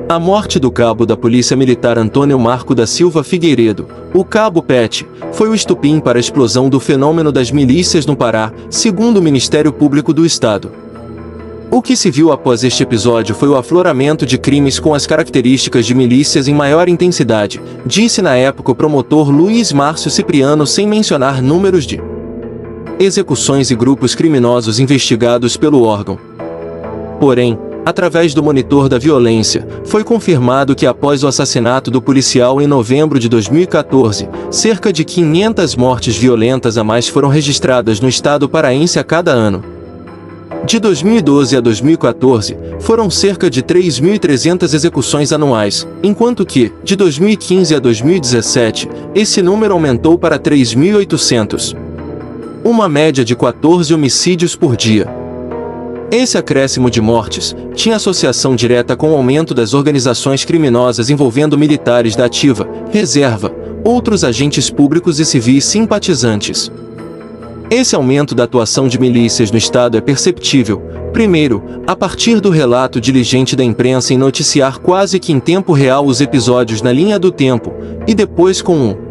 A morte do cabo da Polícia Militar Antônio Marco da Silva Figueiredo, o Cabo Pet, foi o estopim para a explosão do fenômeno das milícias no Pará, segundo o Ministério Público do Estado. O que se viu após este episódio foi o afloramento de crimes com as características de milícias em maior intensidade, disse na época o promotor Luiz Márcio Cipriano, sem mencionar números de execuções e grupos criminosos investigados pelo órgão. Porém, através do monitor da violência, foi confirmado que após o assassinato do policial em novembro de 2014, cerca de 500 mortes violentas a mais foram registradas no estado paraense a cada ano. De 2012 a 2014, foram cerca de 3.300 execuções anuais, enquanto que, de 2015 a 2017, esse número aumentou para 3.800. Uma média de 14 homicídios por dia. Esse acréscimo de mortes tinha associação direta com o aumento das organizações criminosas envolvendo militares da ativa, reserva, outros agentes públicos e civis simpatizantes. Esse aumento da atuação de milícias no Estado é perceptível, primeiro, a partir do relato diligente da imprensa em noticiar quase que em tempo real os episódios na linha do tempo, e depois com um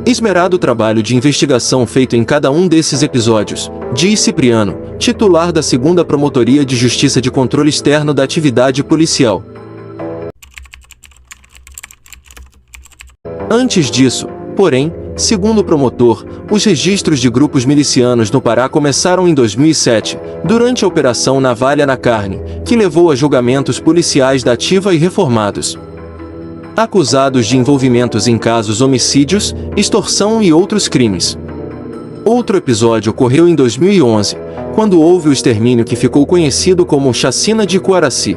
esmerado trabalho de investigação feito em cada um desses episódios, diz Cipriano, titular da 2ª Promotoria de Justiça de Controle Externo da Atividade Policial. Antes disso, porém, segundo o promotor, os registros de grupos milicianos no Pará começaram em 2007, durante a Operação Navalha na Carne, que levou a julgamentos policiais da ativa e reformados, acusados de envolvimentos em casos homicídios, extorsão e outros crimes. Outro episódio ocorreu em 2011, quando houve o extermínio que ficou conhecido como Chacina de Coaraci.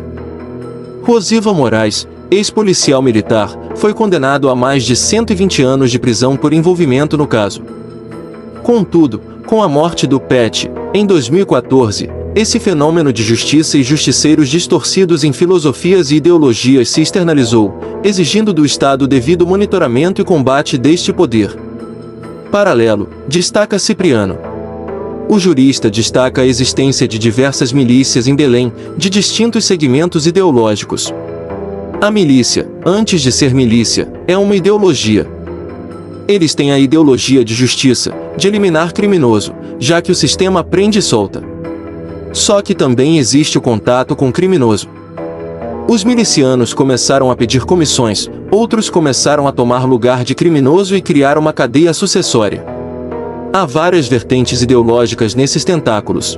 Rosiva Moraes, ex-policial militar, foi condenado a mais de 120 anos de prisão por envolvimento no caso. Contudo, com a morte do Pet, em 2014, esse fenômeno de justiça e justiceiros distorcidos em filosofias e ideologias se externalizou, exigindo do Estado devido monitoramento e combate deste poder. Paralelo, destaca Cipriano. O jurista destaca a existência de diversas milícias em Belém, de distintos segmentos ideológicos. A milícia, antes de ser milícia, é uma ideologia. Eles têm a ideologia de justiça, de eliminar criminoso, já que o sistema prende e solta. Só que também existe o contato com o criminoso. Os milicianos começaram a pedir comissões, outros começaram a tomar lugar de criminoso e criar uma cadeia sucessória. Há várias vertentes ideológicas nesses tentáculos.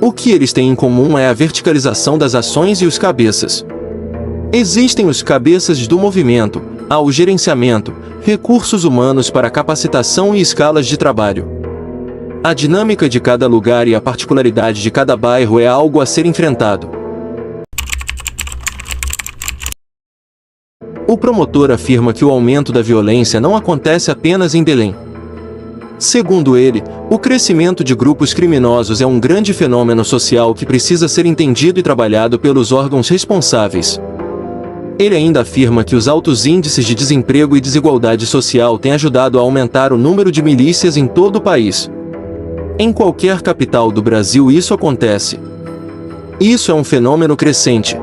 O que eles têm em comum é a verticalização das ações e os cabeças. Existem os cabeças do movimento, há o gerenciamento, recursos humanos para capacitação e escalas de trabalho. A dinâmica de cada lugar e a particularidade de cada bairro é algo a ser enfrentado. O promotor afirma que o aumento da violência não acontece apenas em Belém. Segundo ele, o crescimento de grupos criminosos é um grande fenômeno social que precisa ser entendido e trabalhado pelos órgãos responsáveis. Ele ainda afirma que os altos índices de desemprego e desigualdade social têm ajudado a aumentar o número de milícias em todo o país. Em qualquer capital do Brasil isso acontece. Isso é um fenômeno crescente.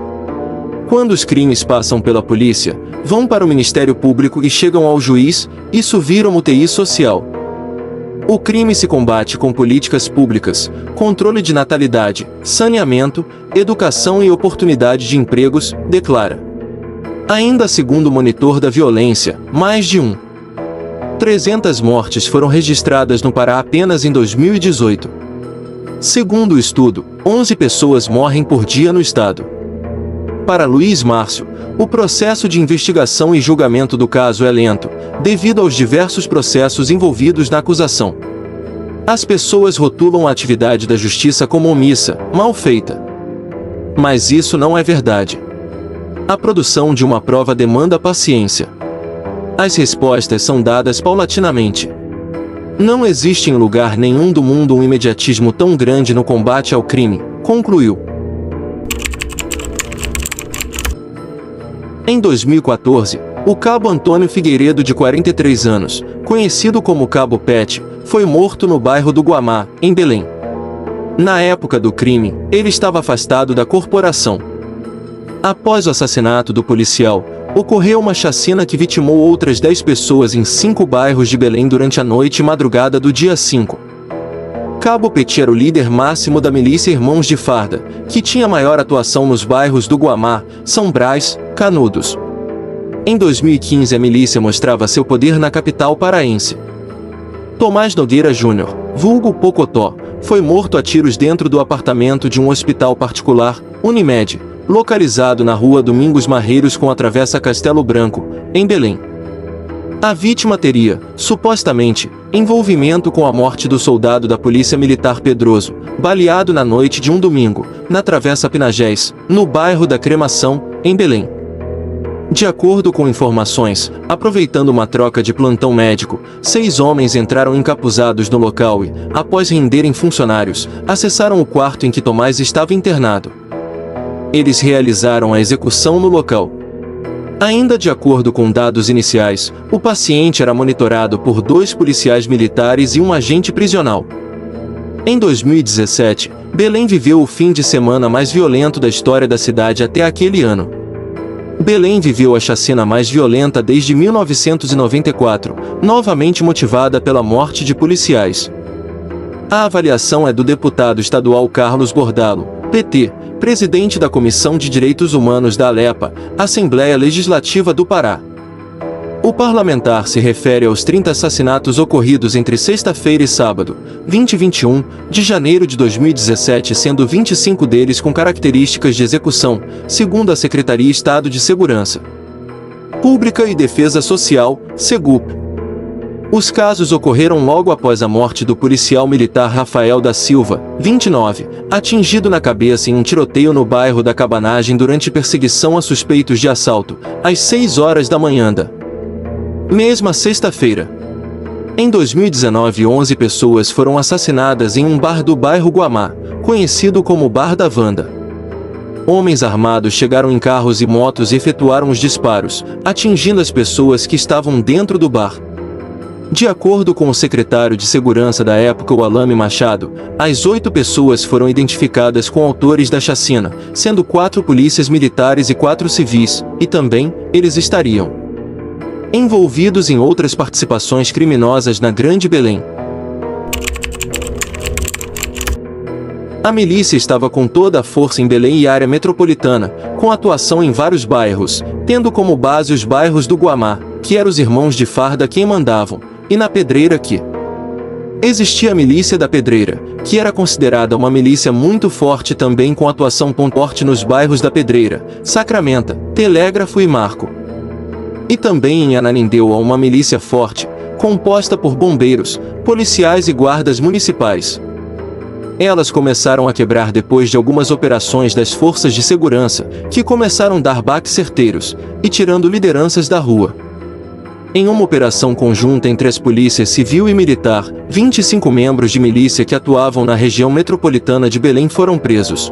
Quando os crimes passam pela polícia, vão para o Ministério Público e chegam ao juiz, isso vira uma UTI social. O crime se combate com políticas públicas, controle de natalidade, saneamento, educação e oportunidade de empregos, declara. Ainda segundo o monitor da violência, mais de 300 mortes foram registradas no Pará apenas em 2018. Segundo o estudo, 11 pessoas morrem por dia no estado. Para Luiz Márcio, o processo de investigação e julgamento do caso é lento, devido aos diversos processos envolvidos na acusação. As pessoas rotulam a atividade da justiça como omissa, mal feita. Mas isso não é verdade. A produção de uma prova demanda paciência. As respostas são dadas paulatinamente. Não existe em lugar nenhum do mundo um imediatismo tão grande no combate ao crime, concluiu. Em 2014, o cabo Antônio Figueiredo, de 43 anos, conhecido como Cabo Pet, foi morto no bairro do Guamá, em Belém. Na época do crime, ele estava afastado da corporação. Após o assassinato do policial, ocorreu uma chacina que vitimou outras 10 pessoas em 5 bairros de Belém durante a noite e madrugada do dia 5. Cabo Petit era o líder máximo da milícia Irmãos de Farda, que tinha maior atuação nos bairros do Guamá, São Brás, Canudos. Em 2015 a milícia mostrava seu poder na capital paraense. Tomás Nogueira Júnior, vulgo Pocotó, foi morto a tiros dentro do apartamento de um hospital particular, Unimed, localizado na rua Domingos Marreiros com a Travessa Castelo Branco, em Belém. A vítima teria, supostamente, envolvimento com a morte do soldado da Polícia Militar Pedroso, baleado na noite de um domingo, na Travessa Pinagés, no bairro da Cremação, em Belém. De acordo com informações, aproveitando uma troca de plantão médico, 6 homens entraram encapuzados no local e, após renderem funcionários, acessaram o quarto em que Tomás estava internado. Eles realizaram a execução no local. Ainda de acordo com dados iniciais, o paciente era monitorado por 2 policiais militares e um agente prisional. Em 2017, Belém viveu o fim de semana mais violento da história da cidade até aquele ano. Belém viveu a chacina mais violenta desde 1994, novamente motivada pela morte de policiais. A avaliação é do deputado estadual Carlos Bordalo, PT, presidente da Comissão de Direitos Humanos da ALEPA, Assembleia Legislativa do Pará. O parlamentar se refere aos 30 assassinatos ocorridos entre sexta-feira e sábado, 20 e 21 de janeiro de 2017, sendo 25 deles com características de execução, segundo a Secretaria de Estado de Segurança Pública e Defesa Social, SEGUP. Os casos ocorreram logo após a morte do policial militar Rafael da Silva, 29, atingido na cabeça em um tiroteio no bairro da Cabanagem durante perseguição a suspeitos de assalto, às 6 horas da manhã da mesma sexta-feira. Em 2019, 11 pessoas foram assassinadas em um bar do bairro Guamá, conhecido como Bar da Wanda. Homens armados chegaram em carros e motos e efetuaram os disparos, atingindo as pessoas que estavam dentro do bar. De acordo com o secretário de Segurança da época, o Alame Machado, as 8 pessoas foram identificadas como autores da chacina, sendo 4 polícias militares e 4 civis, e também, eles estariam envolvidos em outras participações criminosas na Grande Belém. A milícia estava com toda a força em Belém e área metropolitana, com atuação em vários bairros, tendo como base os bairros do Guamá, que eram os Irmãos de Farda quem mandavam, e na Pedreira que existia a milícia da Pedreira, que era considerada uma milícia muito forte também com atuação forte nos bairros da Pedreira, Sacramenta, Telégrafo e Marco. E também em Ananindeua há uma milícia forte, composta por bombeiros, policiais e guardas municipais. Elas começaram a quebrar depois de algumas operações das forças de segurança, que começaram a dar baques certeiros, e tirando lideranças da rua. Em uma operação conjunta entre as polícias civil e militar, 25 membros de milícia que atuavam na região metropolitana de Belém foram presos.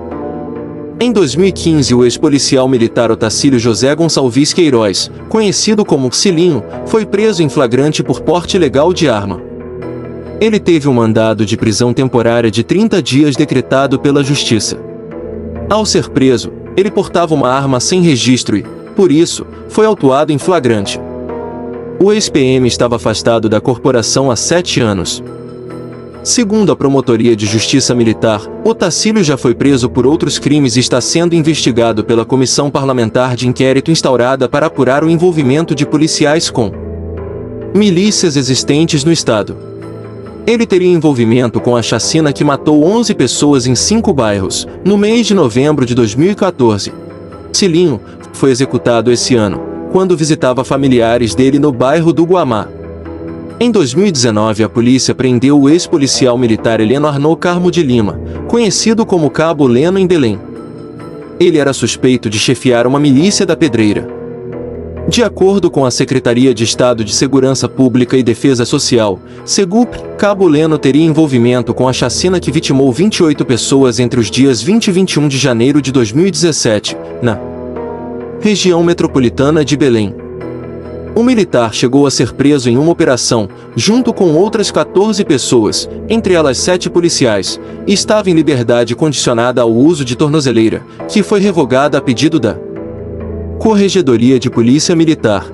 Em 2015, o ex-policial militar Otacílio José Gonçalves Queiroz, conhecido como Cilinho, foi preso em flagrante por porte ilegal de arma. Ele teve um mandado de prisão temporária de 30 dias decretado pela Justiça. Ao ser preso, ele portava uma arma sem registro e, por isso, foi autuado em flagrante. O ex-PM estava afastado da corporação há 7 anos. Segundo a Promotoria de Justiça Militar, Otacílio já foi preso por outros crimes e está sendo investigado pela Comissão Parlamentar de Inquérito instaurada para apurar o envolvimento de policiais com milícias existentes no estado. Ele teria envolvimento com a chacina que matou 11 pessoas em 5 bairros, no mês de novembro de 2014. Cilinho foi executado esse ano, quando visitava familiares dele no bairro do Guamá. Em 2019, a polícia prendeu o ex-policial militar Heleno Arnaud Carmo de Lima, conhecido como Cabo Leno em Belém. Ele era suspeito de chefiar uma milícia da Pedreira. De acordo com a Secretaria de Estado de Segurança Pública e Defesa Social, SEGUP, Cabo Leno teria envolvimento com a chacina que vitimou 28 pessoas entre os dias 20 e 21 de janeiro de 2017, na região metropolitana de Belém. O militar chegou a ser preso em uma operação, junto com outras 14 pessoas, entre elas 7 policiais, e estava em liberdade condicionada ao uso de tornozeleira, que foi revogada a pedido da Corregedoria de Polícia Militar.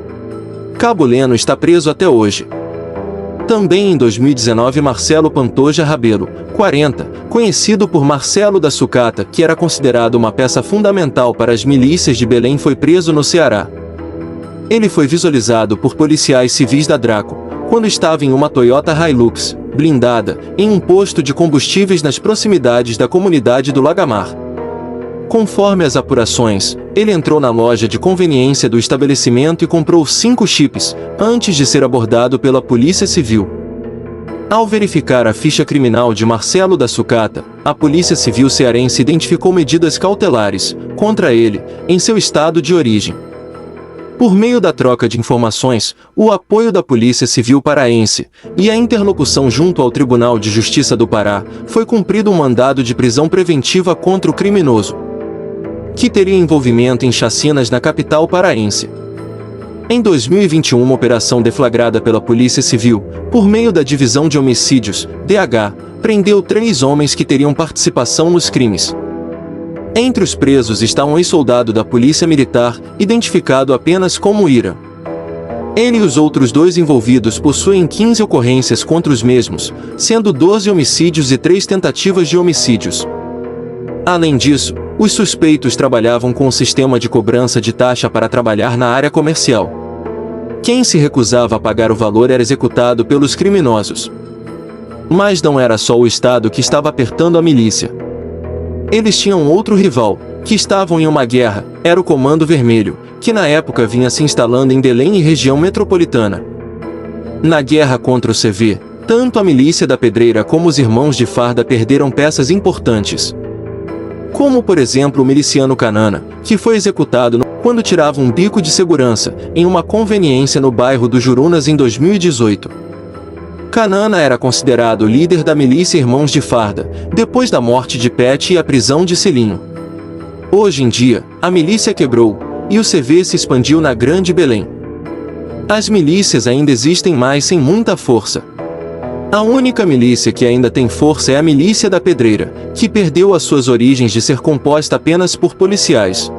Cabo Leno está preso até hoje. Também em 2019 Marcelo Pantoja Rabelo, 40, conhecido por Marcelo da Sucata, que era considerado uma peça fundamental para as milícias de Belém, foi preso no Ceará. Ele foi visualizado por policiais civis da Draco, quando estava em uma Toyota Hilux, blindada, em um posto de combustíveis nas proximidades da comunidade do Lagamar. Conforme as apurações, ele entrou na loja de conveniência do estabelecimento e comprou 5 chips, antes de ser abordado pela Polícia Civil. Ao verificar a ficha criminal de Marcelo da Sucata, a Polícia Civil cearense identificou medidas cautelares contra ele, em seu estado de origem. Por meio da troca de informações, o apoio da Polícia Civil paraense e a interlocução junto ao Tribunal de Justiça do Pará, foi cumprido um mandado de prisão preventiva contra o criminoso, que teria envolvimento em chacinas na capital paraense. Em 2021, uma operação deflagrada pela Polícia Civil, por meio da Divisão de Homicídios, DH, prendeu 3 homens que teriam participação nos crimes. Entre os presos está um ex-soldado da Polícia Militar, identificado apenas como Ira. Ele e os outros 2 envolvidos possuem 15 ocorrências contra os mesmos, sendo 12 homicídios e 3 tentativas de homicídios. Além disso, os suspeitos trabalhavam com um sistema de cobrança de taxa para trabalhar na área comercial. Quem se recusava a pagar o valor era executado pelos criminosos. Mas não era só o Estado que estava apertando a milícia. Eles tinham outro rival, que estavam em uma guerra, era o Comando Vermelho, que na época vinha se instalando em Belém e região metropolitana. Na guerra contra o CV, tanto a milícia da Pedreira como os irmãos de farda perderam peças importantes. Como por exemplo o miliciano Canana, que foi executado quando tirava um bico de segurança, em uma conveniência no bairro do Jurunas em 2018. Canana era considerado o líder da milícia Irmãos de Farda, depois da morte de Pet e a prisão de Celinho. Hoje em dia, a milícia quebrou, e o CV se expandiu na Grande Belém. As milícias ainda existem, mas sem muita força. A única milícia que ainda tem força é a Milícia da Pedreira, que perdeu as suas origens de ser composta apenas por policiais.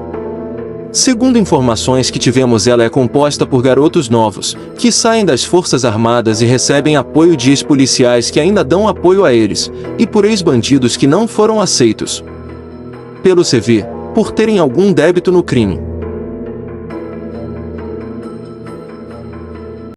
Segundo informações que tivemos, ela é composta por garotos novos, que saem das Forças Armadas e recebem apoio de ex-policiais que ainda dão apoio a eles, e por ex-bandidos que não foram aceitos pelo CV, por terem algum débito no crime.